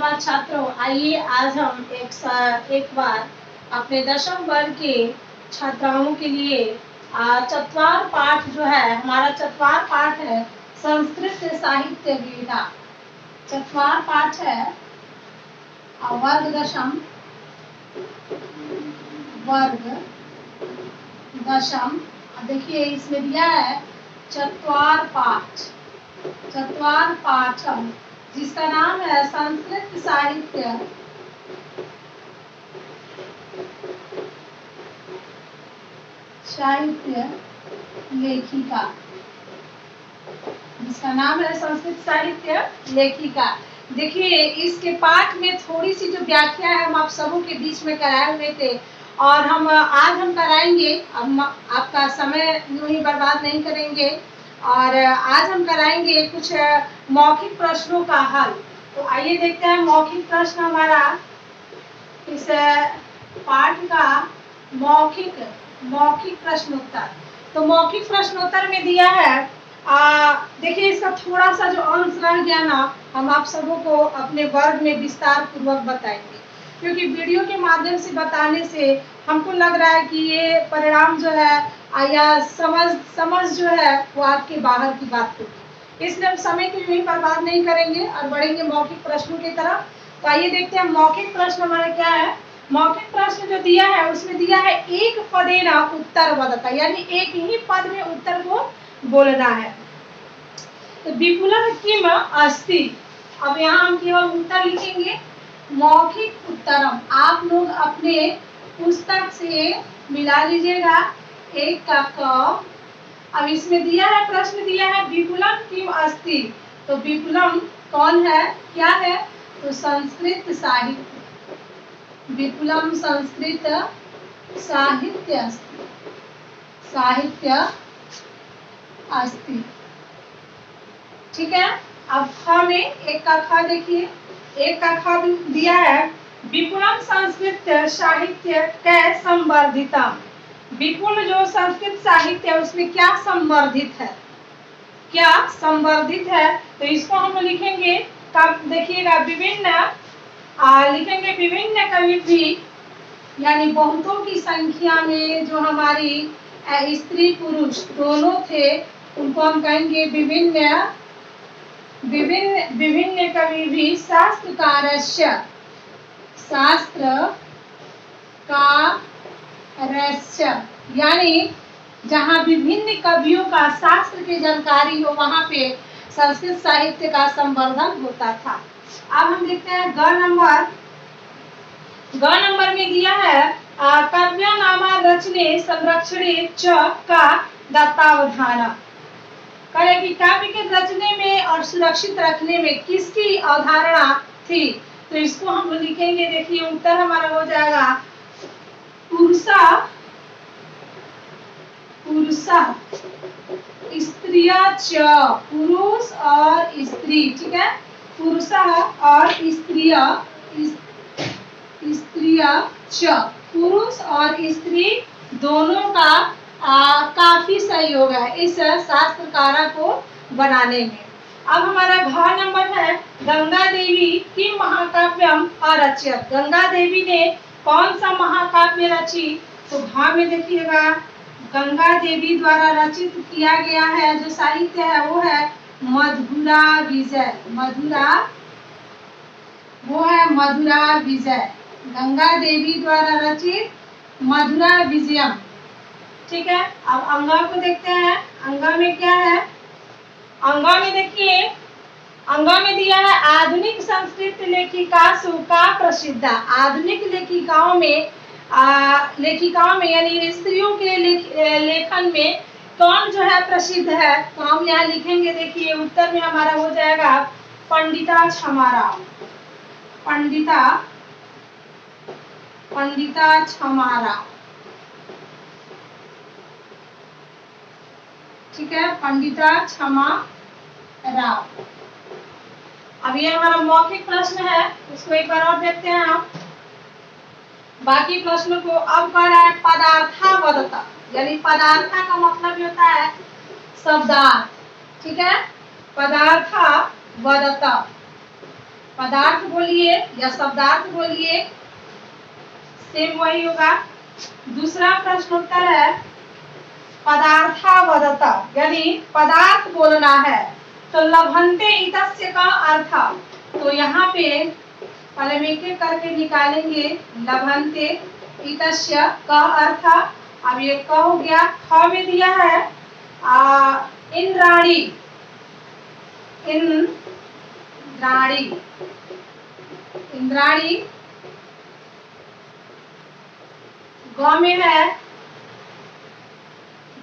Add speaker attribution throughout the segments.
Speaker 1: नमस्कार छात्रों, आइए आज हम एक बार अपने दशम वर्ग के छात्राओं के लिए चतवार पाठ जो है, हमारा चतवार पाठ है संस्कृत साहित्य विधा। चतवार पाठ है वर्ग दशम। देखिए इसमें दिया है चतवार पाठम, जिसका नाम है संस्कृत साहित्य लेखिका, जिसका नाम है संस्कृत साहित्य लेखिका। देखिए इसके पाठ में थोड़ी सी जो व्याख्या है हम आप सबों के बीच में कराए हुए थे, और आज हम कराएंगे। हम आपका समय यूं ही बर्बाद नहीं करेंगे, और आज हम कराएंगे कुछ मौखिक प्रश्नों का हल। तो आइए देखते हैं मौखिक प्रश्न हमारा इस पाठ का मौखिक प्रश्नोत्तर। तो मौखिक प्रश्नोत्तर में दिया है, देखिए इसका थोड़ा सा जो अंश रह गया ना, हम आप सबों को अपने वर्ग में विस्तार पूर्वक बताएंगे, क्योंकि वीडियो के माध्यम से बताने से हमको लग रहा है कि ये परिणाम जो है या समझ जो है वो आपके बाहर की बात होगी। इसलिए हम समय को यूं ही बर्बाद नहीं करेंगे और बढ़ेंगे मौखिक प्रश्नों की तरफ। तो आइए देखते हैं मौखिक प्रश्न हमारा क्या है। मौखिक प्रश्न जो दिया है उसमें दिया है एक पदेना उत्तर वदता, यानी एक ही पद में उत्तर को बोलना है। तो विपुलम किम अस्ति, अब यहाँ हम केवल उत्तर लिखेंगे। मौखिक उत्तरम आप लोग अपने पुस्तक से मिला लीजिएगा, एक का क। अब इसमें दिया है, प्रश्न दिया है विपुलम किम अस्ति, तो विपुलम कौन है, क्या है, तो संस्कृत साहित्य। विपुलम संस्कृत साहित्य अस्ति। ठीक है। अब ख में एक का ख देखिए, एक का ख दिया है विपुलम संस्कृत साहित्य कै संवर्धितम। विपुल जो संस्कृत साहित्य है उसमें क्या संवर्धित है, क्या संवर्धित है, तो इसको हम लिखेंगे। कब देखिएगा विभिन्न लिखेंगे विभिन्न कवि भी, यानी बहुतों की संख्या में जो हमारी स्त्री पुरुष दोनों थे उनको हम कहेंगे विभिन्न कवि भी शास्त्रकारस्य यानी जहाँ विभिन्न कवियों का शास्त्र की जानकारी हो वहाँ पे संस्कृत साहित्य का संवर्धन होता था। अब हम देखते हैं ग नंबर में दिया है काव्य नामा रचने संरक्षणे च का दत्तावधान। कहे कि काव्य के रचने में और सुरक्षित रखने में किसकी अवधारणा थी, तो इसको हम लिखेंगे। देखिए उत्तर हमारा हो जाएगा पुरुषा स्त्रिया च, पुरुष और स्त्री। ठीक है, पुरुषा और स्त्रिया च, पुरुष और स्त्री दोनों का काफी सहयोग है इस शास्त्रकारा को बनाने में। अब हमारा घ नंबर है गंगा देवी की महाकाव्यम अरचित। गंगा देवी ने कौन सा महाकाव्य रची, तो घ में देखिएगा गंगा देवी द्वारा रचित किया गया है जो साहित्य है वो है मधुरा विजय। गंगा देवी द्वारा रचित मधुरा विजयम। ठीक है। अब अंगा को देखते हैं, अंगा में क्या है। अंगा में देखिए, अंगा में दिया है आधुनिक संस्कृत लेखिकासु का प्रसिद्ध। आधुनिक लेखिकाओं में यानी स्त्रियों के लेखन में कौन जो है प्रसिद्ध है, तो हम यहाँ लिखेंगे। देखिए उत्तर में हमारा हो जाएगा पंडिता क्षमा। ठीक है, पंडिता क्षमा राव। अब ये हमारा मौखिक प्रश्न है, उसको एक बार और देखते हैं हम। बाकी प्रश्नों को अब कर रहा है पदार्था वदता, यानी पदार्था का मतलब होता है शब्दार्थ। ठीक है, पदार्था वदता। पदार्थ बोलिए या शब्दार्थ बोलिए, सेम वही होगा। दूसरा प्रश्नोत्तर है पदार्थावदता, यानी पदार्थ बोलना है। तो लभन्ते इतस्य का अर्थ, तो यहाँ पे पहले हम एक एक करके निकालेंगे। लभन्ते इतस्य का अर्थ, अब ये क हो गया। ख में दिया है इंद्राणी, इंद्राणी, इंद्राणी। ग में है,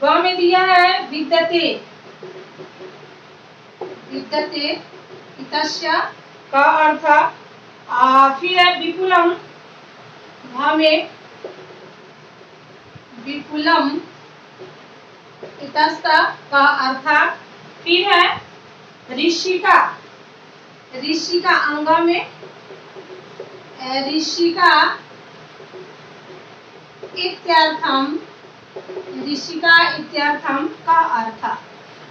Speaker 1: ग में दिया है विद्यते, विद्यते इतस्य का अर्थ। फिर है विपुलम, भ में विपुलम इतस्य का अर्थ। फिर है ऋषिका, ऋषिका अंग में ऋषिका इत्यर्थम, ऋषिका इत्यर्थम का अर्थ।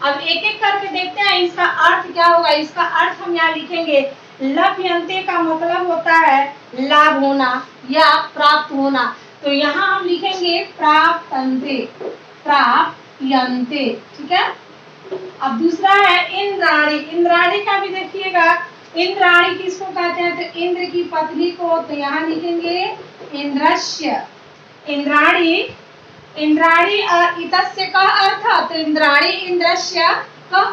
Speaker 1: अब एक एक करके देखते हैं इसका अर्थ क्या होगा। इसका अर्थ हम यहाँ लिखेंगे। लभ्यन्ते का मतलब होता है लाभ होना या प्राप्त होना, तो यहाँ हम लिखेंगे प्राप्तन्ते, प्राप्यन्ते, ठीक है। अब दूसरा है इंद्राणी, इंद्राणी का भी देखिएगा। इंद्राणी किसको कहते हैं, तो इंद्र की पत्नी को, तो यहाँ लिखेंगे इंद्रस्य, इंद्राणी, इंद्राणी इतस्य का अर्थ, तो इंद्राणी इंद्रस्य का,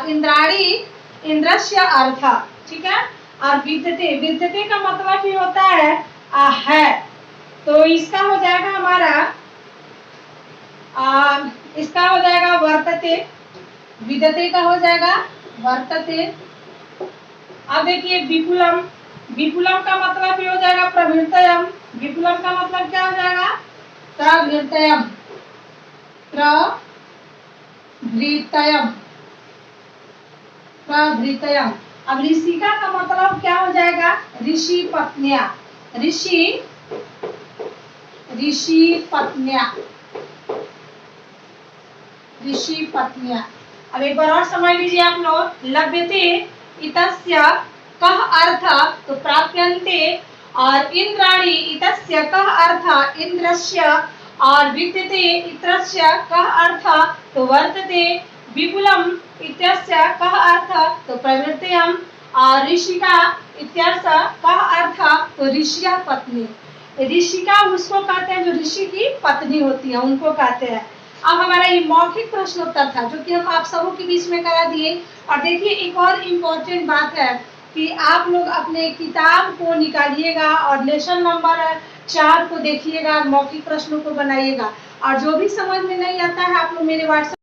Speaker 1: इंद्राणी इंद्रस्य अर्थ, ठीक है। और विद्यते, विद्यते का मतलब भी होता है, तो इसका हो जाएगा हमारा इसका हो जाएगा वर्तते, विद्यते का हो जाएगा वर्तते। अब देखिए विपुलम, विपुलम का मतलब भी हो जाएगा प्रवृत्तयम, विपुलम का मतलब क्या हो जाएगा प्रवृत्तयम, प्रवृत्तयम, प्रवृत्तयम। अब ऋषिका का मतलब क्या हो जाएगा ऋषि पत्निया, ऋषि, ऋषि पत्निया, ऋषि पत्निया। अब एक बार और समझ लीजिए आप लोग। लभ्यते इतस्य कः अर्थ, तो प्राप्यन्ते, और इंद्राणी इतस्य कः अर्थ इंद्रस्य, और विद्यते इतस्य कः अर्थ, तो वर्तते। विपुलम इत्यस्य कः अर्थ, तो प्रवृत्तयम, और ऋषिका इत्यस्य कः अर्थ, तो ऋषिया पत्नी। ऋषिका उसको कहते हैं जो ऋषि की पत्नी होती है, उनको कहते हैं। अब हमारा ये मौखिक प्रश्नोत्तर था जो कि हम आप सबों के बीच में करा दिए। और देखिए एक और इम्पोर्टेंट बात है कि आप लोग अपने किताब को निकालिएगा और लेसन नंबर 4 को देखिएगा, मौखिक प्रश्नों को बनाइएगा, और जो भी समझ में नहीं आता है आप लोग मेरे व्हाट्सएप